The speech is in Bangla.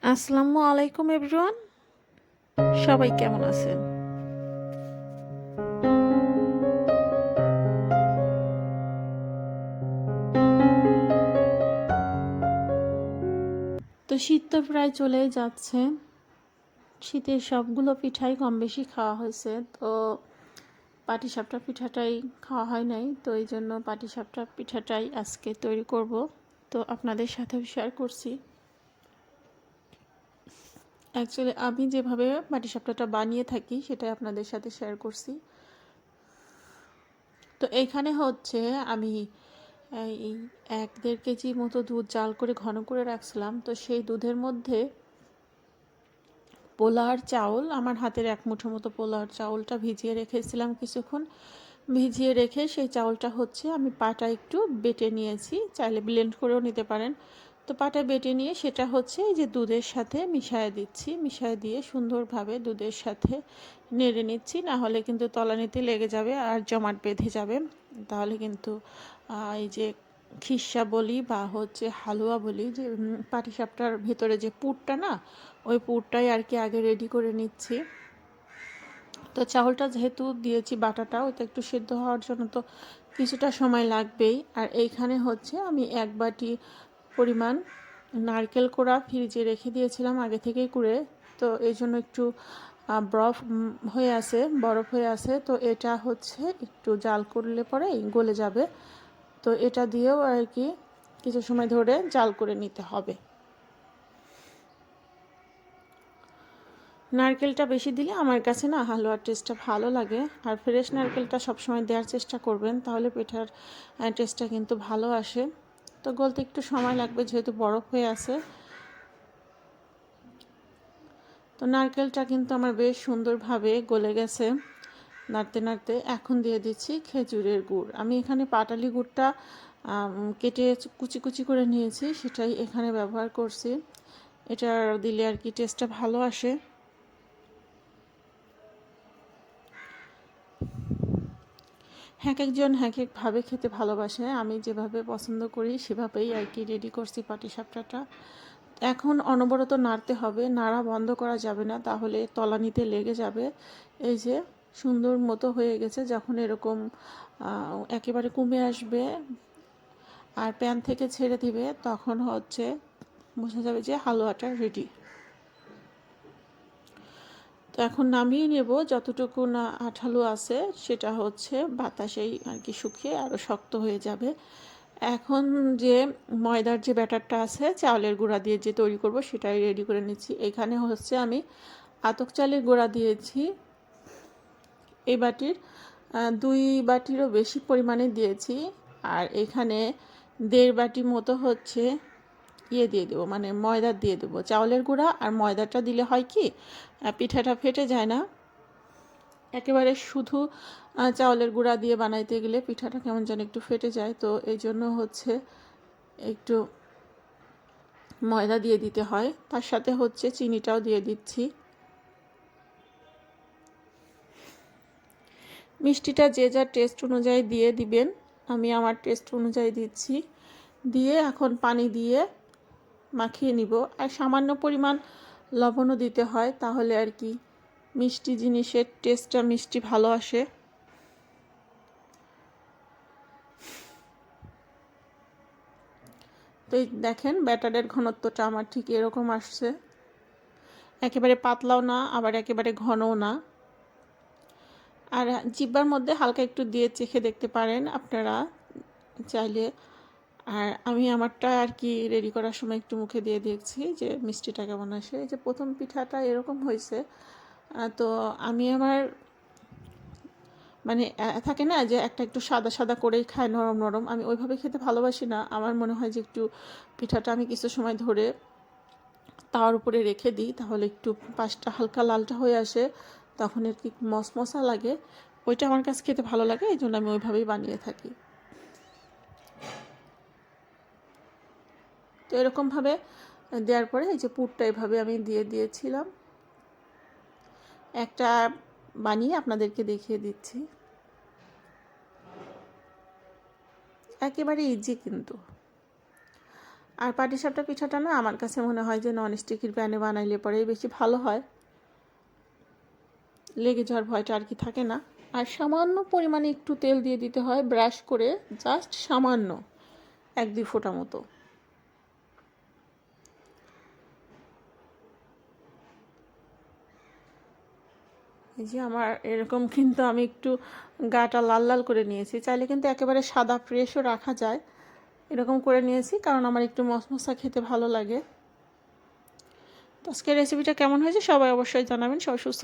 আসসালামু আলাইকুম এভরিওয়ান, সবাই কেমন আছেন? তো শীত তো প্রায় চলেই যাচ্ছে। শীতের সবগুলো পিঠাই কম বেশি খাওয়া হয়েছে, তো পাটিসাপটা পিঠাটাই খাওয়া হয় নাই, তো এই জন্য পাটিসাপটা পিঠাটাই আজকে তৈরি করব। তো আপনাদের সাথেও শেয়ার করছি। অ্যাকচুয়ালি আমি যেভাবে পাটিসাপটাটা বানিয়ে থাকি সেটাই আপনাদের সাথে শেয়ার করছি। তো এইখানে হচ্ছে আমি এই 1-1.5 কেজি মতো দুধ জাল করে ঘন করে রাখছিলাম। তো সেই দুধের মধ্যে পোলাওর চাউল, আমার হাতের 1 মুঠো মতো পোলাওর চাউলটা ভিজিয়ে রেখেছিলাম কিছুক্ষণ। ভিজিয়ে রেখে সেই চাউলটা হচ্ছে আমি পাটায় একটু বেটে নিয়েছি, চাইলে ব্লেন্ড করেও নিতে পারেন। তো পাটায় বেটে নিয়ে সেটা হচ্ছে এই যে দুধের সাথে মিশিয়ে দিচ্ছি, মিশিয়ে দিয়ে সুন্দরভাবে দুধের সাথে নেড়ে নিচ্ছি, না হলে কিন্তু তলানিতে লেগে যাবে আর জমাট বেঁধে যাবে। তাহলে কিন্তু এই যে খিরসা বলি বা হচ্ছে হালুয়া বলি, যে পাটিসাপটার ভেতরে যে পুরটা না, ওই পুরটাই আর কি আগে রেডি করে নিচ্ছি। তো চাউলটা যেহেতু দিয়েছি বাটাটা, ওটা একটু সেদ্ধ হওয়ার জন্য তো কিছুটা সময় লাগবেই। আর এইখানে হচ্ছে আমি 1 বাটি পরিমাণ নারকেল কোড়া ফ্রিজে রেখে দিয়েছিলাম আগে থেকেই কুড়ে, তো এই জন্য একটু বরফ হয়ে আছে। তো এটা হচ্ছে একটু জাল করলে পরে গলে যাবে, তো এটা দিয়েও আর কি কিছু সময় ধরে জাল করে নিতে হবে। নারকেলটা বেশি দিলে আমার কাছে না হালুয়ার টেস্টটা ভালো লাগে, আর ফ্রেশ নারকেলটা সবসময় দেওয়ার চেষ্টা করবেন, তাহলে পিঠার টেস্টটা কিন্তু ভালো আসে। তো গলতে একটু সময় লাগবে যেহেতু বরফ হয়ে আছে। তো নারকেলটা কিন্তু আমার বেশ সুন্দরভাবে গলে গেছে নাড়তে নাড়তে। এখন দিয়ে দিচ্ছি খেজুরের গুড়। আমি এখানে পাটালি গুড়টা কেটে কুচি কুচি করে নিয়েছি, সেটাই এখানে ব্যবহার করছি। এটা দিলে আর কি টেস্টটা ভালো আসে। এক একজন এক একভাবে খেতে ভালোবাসে, আমি যেভাবে পছন্দ করি সেভাবেই আর কি রেডি করছি পাটিসাপটাটা। এখন অনবরত নাড়তে হবে, নাড়া বন্ধ করা যাবে না, তাহলে তলানিতে লেগে যাবে। এই যে সুন্দর মতো হয়ে গেছে, যখন এরকম একেবারে কমে আসবে আর প্যান থেকে ছেড়ে দিবে, তখন হচ্ছে বোঝা যাবে যে হালুয়াটা রেডি। তো এখন নামিয়ে নেব, যতটুকু না আঠালো আছে সেটা হচ্ছে বাতাসেই আর কি শুকিয়ে আরও শক্ত হয়ে যাবে। এখন যে ময়দার যে ব্যাটারটা আছে চাউলের গুঁড়া দিয়ে যে তৈরি করব সেটাই রেডি করে নিচ্ছি। এখানে হচ্ছে আমি আতপ চালের গুঁড়া দিয়েছি এই বাটির 2 বাটিরও বেশি পরিমাণে দিয়েছি। আর এখানে 1.5 বাটি মতো হচ্ছে দিয়ে দেবো, মানে ময়দা দিয়ে দেবো। চাউলের গুঁড়া আর ময়দাটা দিলে হয় কি পিঠাটা ফেটে যায় না। একেবারে শুধু চাউলের গুঁড়া দিয়ে বানাইতে গেলে পিঠাটা কেমন যেন একটু ফেটে যায়, তো এই জন্য হচ্ছে একটু ময়দা দিয়ে দিতে হয়। তার সাথে হচ্ছে চিনিটাও দিয়ে দিচ্ছি। মিষ্টিটা যে যার টেস্ট অনুযায়ী দিয়ে দিবেন, আমি আমার টেস্ট অনুযায়ী দিচ্ছি। দিয়ে এখন পানি দিয়ে মাখিয়ে নিব, আর সামান্য পরিমাণ লবণও দিতে হয়, তাহলে আর কি মিষ্টি জিনিসের টেস্টটা মিষ্টি ভালো আসে। তো এই দেখেন ব্যাটারের ঘনত্বটা আমার ঠিক এরকম আসছে, একেবারে পাতলাও না আবার একেবারে ঘনও না। আর জিহ্বার মধ্যে হালকা একটু দিয়ে চেখে দেখতে পারেন আপনারা চাইলে। আর আমি আমারটা আর কি রেডি করার সময় একটু মুখে দিয়ে দেখছি যে মিষ্টিটা কেমন আসে। এই যে প্রথম পিঠাটা এরকম হয়েছে। তো আমি আমার মানে থাকে না যে একটা একটু সাদা সাদা করেই খায় নরম নরম, আমি ওইভাবে খেতে ভালোবাসি না। আমার মনে হয় যে একটু পিঠাটা আমি কিছু সময় ধরে তাওয়ার উপরে রেখে দিই, তাহলে একটু পাশটা হালকা লালটা হয়ে আসে, তখন আর কি মশমশা লাগে। ওইটা আমার কাছে খেতে ভালো লাগে, এই জন্য আমি ওইভাবেই বানিয়ে থাকি। তো এরকমভাবে দেওয়ার পরে এই যে পুরটা এভাবে আমি দিয়ে দিয়েছিলাম। একটা বানিয়ে আপনাদেরকে দেখিয়ে দিচ্ছি, একেবারে ইজি কিন্তু। আর পাটিসাপটা পিঠাটা না আমার কাছে মনে হয় যে ননস্টিকের প্যানে বানাইলে পরেই বেশি ভালো হয়, লেগে যাওয়ার ভয়টা আর কি থাকে না। আর সামান্য পরিমাণে একটু তেল দিয়ে দিতে হয় ব্রাশ করে, জাস্ট সামান্য 1-2 ফোঁটা মতো। এই যে আমার এরকম কিন্তু আমি একটু গাটা লাল লাল করে নিয়েছি, চাইলে কিন্তু একেবারে সাদা ফ্রেশও রাখা যায়, এরকম করে নিয়েছি কারণ আমার একটু মশমশা খেতে ভালো লাগে। তো আজকের রেসিপিটা কেমন হয়েছে সবাই অবশ্যই জানাবেন। সবাই সুস্থ